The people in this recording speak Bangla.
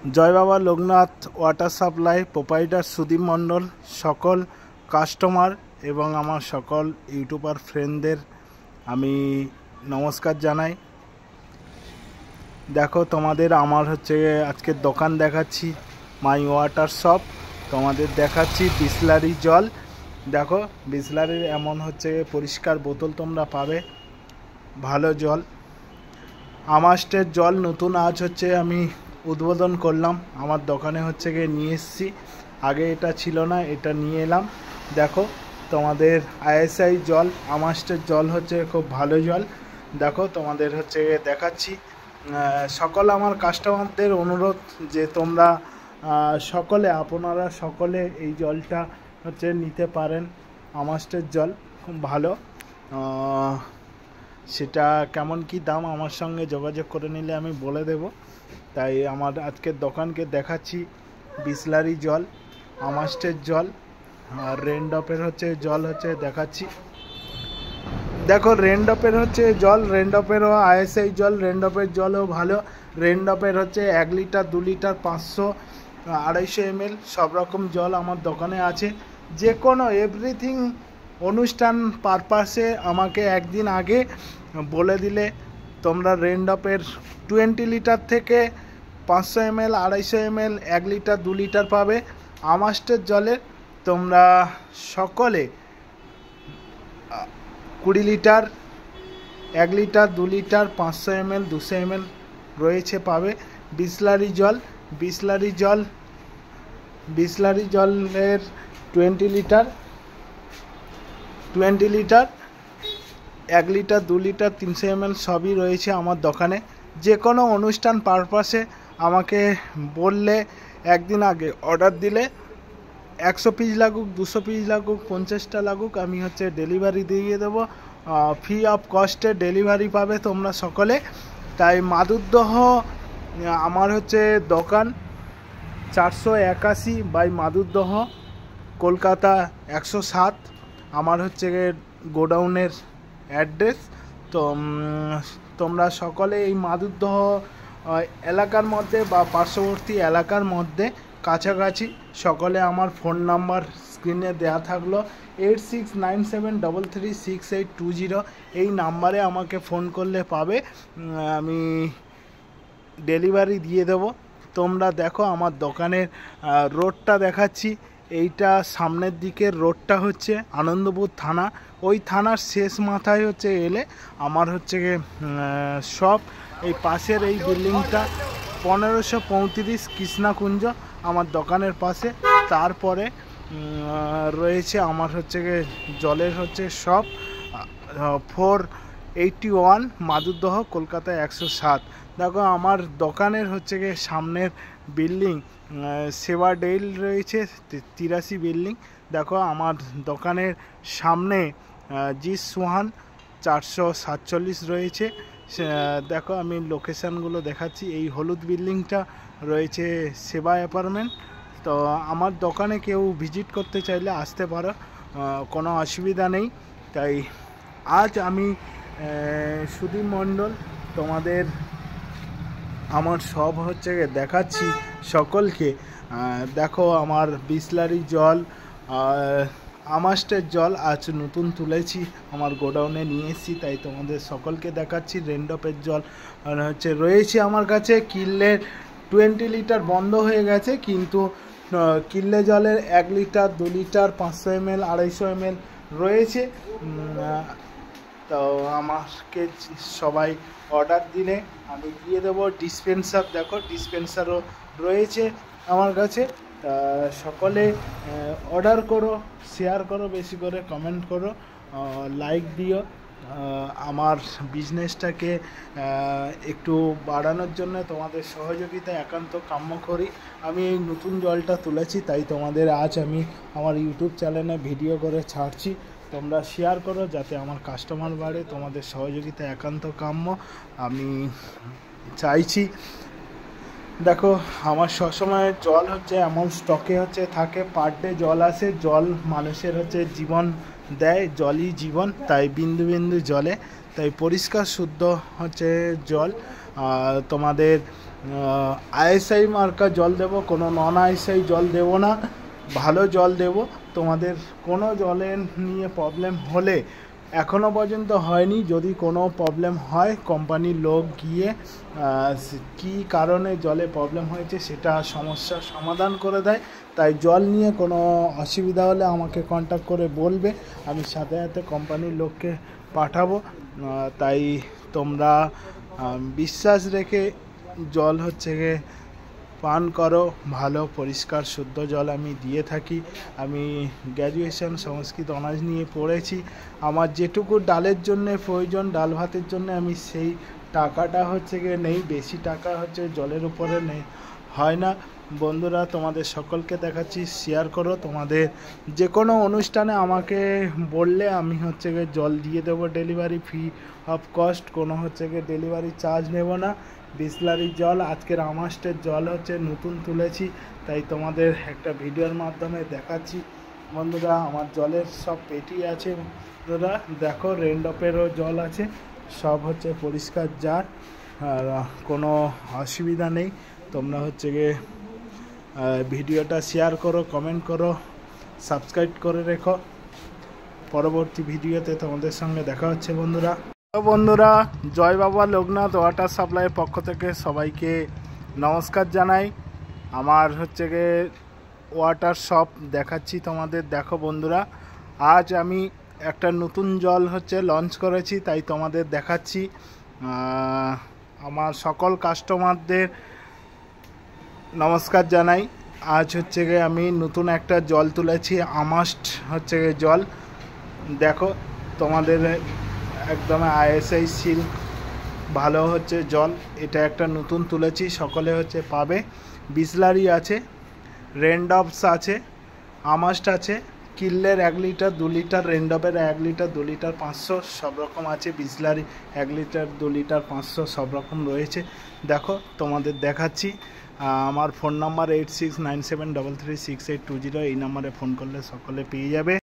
জয় Baba Loknath water supply proprietor Sudip Mondal, সকল কাস্টমার এবং আমার সকল ইউটিউবার ফ্রেন্ডদের আমি নমস্কার জানাই। দেখো তোমাদের আমার আজকের দোকান দেখাচ্ছি, মাই ওয়াটার শপ। তোমাদের দেখাচ্ছি বিসলারি জল। দেখো বিসলারির এমন পরিষ্কার বোতল তোমরা পাবে, ভালো জল। আমাস্টের জল নতুন আজ আমি উদ্বোধন করলাম আমার দোকানে নিয়ে এসেছি। আগে এটা ছিল না, এটা নিয়ে এলাম। দেখো তোমাদের আইএসআই জল, আমাস্টের জল খুব ভালো জল। দেখো তোমাদের দেখাচ্ছি। সকল আমার কাস্টমারদের অনুরোধ যে তোমরা আপনারা সকলে এই জলটা নিতে পারেন। আমাস্টের জল খুব ভালো। সেটা কেমন কি দাম আমার সঙ্গে যোগাযোগ করে নিলে আমি বলে দেব। তাই আমার আজকের দোকানকে দেখাচ্ছি বিসলারি জল, আমাস্টের জল আর রেনড্রপের জল দেখাচ্ছি। দেখো রেনড্রপের জল, রেনড্রপেরও আইএসআই জল, রেনড্রপের জলও ভালো। রেনড্রপের 1 লিটার 2 লিটার 500 250 ml সব রকম জল আমার দোকানে আছে। যে কোনো এভরিথিং অনুষ্ঠান পারপাসে আমাকে একদিন আগে বলে দিলে তোমরা রেনড্রপের 20 লিটার থেকে 500 ml 250 ml 1 লিটার 2 লিটার পাবে। আমাস্টের জলের তোমরা সকলে 20 litre 1 litre 2 litre 500 ml 200 ml রয়েছে পাবে। বিসলারি জলের 20 লিটার 1 লিটার 2 লিটার 300 ml সবই রয়েছে আমার দোকানে। যে কোনো অনুষ্ঠান পারপাসে আমাকে বললে একদিন আগে অর্ডার দিলে 100 পিস লাগুক 200 পিস লাগুক 50টা লাগুক আমি ডেলিভারি দিয়ে দেবো। ফ্রি অফ কস্টে ডেলিভারি পাবে তোমরা সকলে। তাই মাধুরদহ আমার দোকান 481 বাই মাধুরদহ, কলকাতা 107 আমার গোডাউনের অ্যাড্রেস। তো তোমরা সকলে এই মাধুরদহ এলাকার মধ্যে বা পার্শ্ববর্তী এলাকার মধ্যে কাছাকাছি সকলে আমার ফোন নাম্বার স্ক্রিনে দেওয়া থাকলো 8697336820। এই নাম্বারে আমাকে ফোন করলে পাবে, আমি ডেলিভারি দিয়ে দেবো। তোমরা দেখো আমার দোকানের রোডটা দেখাচ্ছি। এইটা সামনের দিকের রোডটা আনন্দপুর থানা। ওই থানার শেষ মাথায় এলে আমার সব এই পাশের এই বিল্ডিংটা 1535 কৃষ্ণাকুঞ্জ আমার দোকানের পাশে। তারপরে রয়েছে আমার জলের সব 481 মাধুরদহ, কলকাতা 107। দেখো আমার দোকানের সামনের বিল্ডিং সেবা ডেইল রয়েছে 83 বিল্ডিং। দেখো আমার দোকানের সামনে জি সোহান 447 রয়েছে। দেখো আমি লোকেশানগুলো দেখাচ্ছি। এই হলুদ বিল্ডিংটা রয়েছে সেবা অ্যাপার্টমেন্ট। তো আমার দোকানে কেউ ভিজিট করতে চাইলে আসতে পারো, কোনো অসুবিধা নেই। তাই আজ আমি সুদীপ মণ্ডল তোমাদের আমার সব দেখাচ্ছি সকলকে। দেখো আমার বিসলারি জল, আমাস্টের জল আজ নতুন তুলেছি, আমার গোডাউনে নিয়ে এসেছি, তাই তোমাদের সকলকে দেখাচ্ছি। রেনড্রপের জল রয়েছে আমার কাছে। কিল্লের 20 লিটার বন্ধ হয়ে গেছে, কিন্তু কিল্লে জলের 1 লিটার 2 লিটার 500 ml 250 ml রয়েছে। তো আমাকে সবাই অর্ডার দিলে আমি দিয়ে দেবো ডিসপেন্সার। দেখো ডিসপেন্সারও রয়েছে আমার কাছে। সকলে অর্ডার করো, শেয়ার করো, বেশি করে কমেন্ট করো, লাইক দিও। আমার বিজনেসটাকে একটু বাড়ানোর জন্য তোমাদের সহযোগিতা একান্ত কাম্য করি। আমি এই নতুন জলটা তুলেছি, তাই তোমাদের আজ আমি আমার ইউটিউব চ্যানেলে ভিডিও করে ছাড়ছি। তোমরা শেয়ার করো যাতে আমার কাস্টমার বাড়ে, তোমাদের সহযোগিতা একান্ত কাম্য আমি চাইছি। দেখো আমার সবসময় জল এমন স্টকে থাকে, পার ডে জল আসে। জল মানুষের জীবন দেয়, জলই জীবন। তাই বিন্দু বিন্দু জলে, তাই পরিষ্কার শুদ্ধ জল তোমাদের আইএসআই মার্কা জল দেব, কোনো নন আইএসআই জল দেব না, ভালো জল দেব। তোমাদের কোনো জলের নিয়ে প্রবলেম হলে, এখনও পর্যন্ত হয়নি, যদি কোনো প্রবলেম হয় কোম্পানির লোক গিয়ে কী কারণে জলে প্রবলেম হয়েছে সেটা সমস্যার সমাধান করে দেয়। তাই জল নিয়ে কোনো অসুবিধা হলে আমাকে কন্ট্যাক্ট করে বলবে, আমি সাথে সাথে কোম্পানির লোককে পাঠাবো। তাই তোমরা বিশ্বাস রেখে জল হচ্ছে গিয়ে পান করো, ভালো পরিষ্কার শুদ্ধ জল আমি দিয়ে থাকি। আমি গ্র্যাজুয়েশন সংস্কৃত অনার্স নিয়ে পড়েছি, আমার যেটুকু ডালের জন্য প্রয়োজন, ডাল ভাতের জন্য আমি সেই টাকাটা হচ্ছে গিয়ে নেই, বেশি টাকা হচ্ছে জলের উপরে নেই হয় না। বন্ধুরা, তোমাদের সকলকে দেখাচ্ছি, শেয়ার করো। তোমাদের যে কোনো অনুষ্ঠানে আমাকে বললে আমি হচ্ছে গিয়ে জল দিয়ে দেবো, ডেলিভারি ফ্রি অফ কস্ট, কোনো হচ্ছে গিয়ে ডেলিভারি চার্জ নেব না। বিসলারির জল, আজকের আমাস্টের জল হচ্ছে নতুন তুলেছি, তাই তোমাদের একটা ভিডিওর মাধ্যমে দেখাচ্ছি। বন্ধুরা, আমার জলের সব পেটি আছে, বন্ধুরা দেখো, রেনড্রপেরও জল আছে, সব হচ্ছে পরিষ্কার জার, আর কোনো অসুবিধা নেই। তোমরা হচ্ছে গিয়ে ভিডিওটা শেয়ার করো, কমেন্ট করো, সাবস্ক্রাইব করে রেখো। পরবর্তী ভিডিওতে তোমাদের সঙ্গে দেখা হচ্ছে বন্ধুরা। বন্ধুরা, জয় বাবা লোকনাথ ওয়াটার সাপ্লাইয়ের পক্ষ থেকে সবাইকে নমস্কার জানাই। আমার হচ্ছে গিয়ে ওয়াটার শপ দেখাচ্ছি তোমাদের। দেখো বন্ধুরা, আজ আমি একটা নতুন জল হচ্ছে লঞ্চ করেছি, তাই তোমাদের দেখাচ্ছি। আমার সকল কাস্টমারদের নমস্কার জানাই। আজ হচ্ছে গিয়ে আমি নতুন একটা জল তুলেছি, আমাস্ট হচ্ছে গিয়ে জল। দেখো, তোমাদের একদম আইএসআই সিল ভালো হচ্ছে জল, এটা একটা নতুন তুলেছি, সকলে হচ্ছে পাবে। বিসলারি আছে, রেনডপস আছে, আমাস্ট আছে, কিল্লের 1 লিটার 2 লিটার, রেনডপের 1 লিটার 2 লিটার 500 সব রকম আছে। বিসলারি 1 লিটার 2 লিটার 500 সব রকম রয়েছে। দেখো, তোমাদের দেখাচ্ছি। আমার ফোন নাম্বার 8697336820, এই নাম্বারে ফোন করলে সকলে পেয়ে যাবে।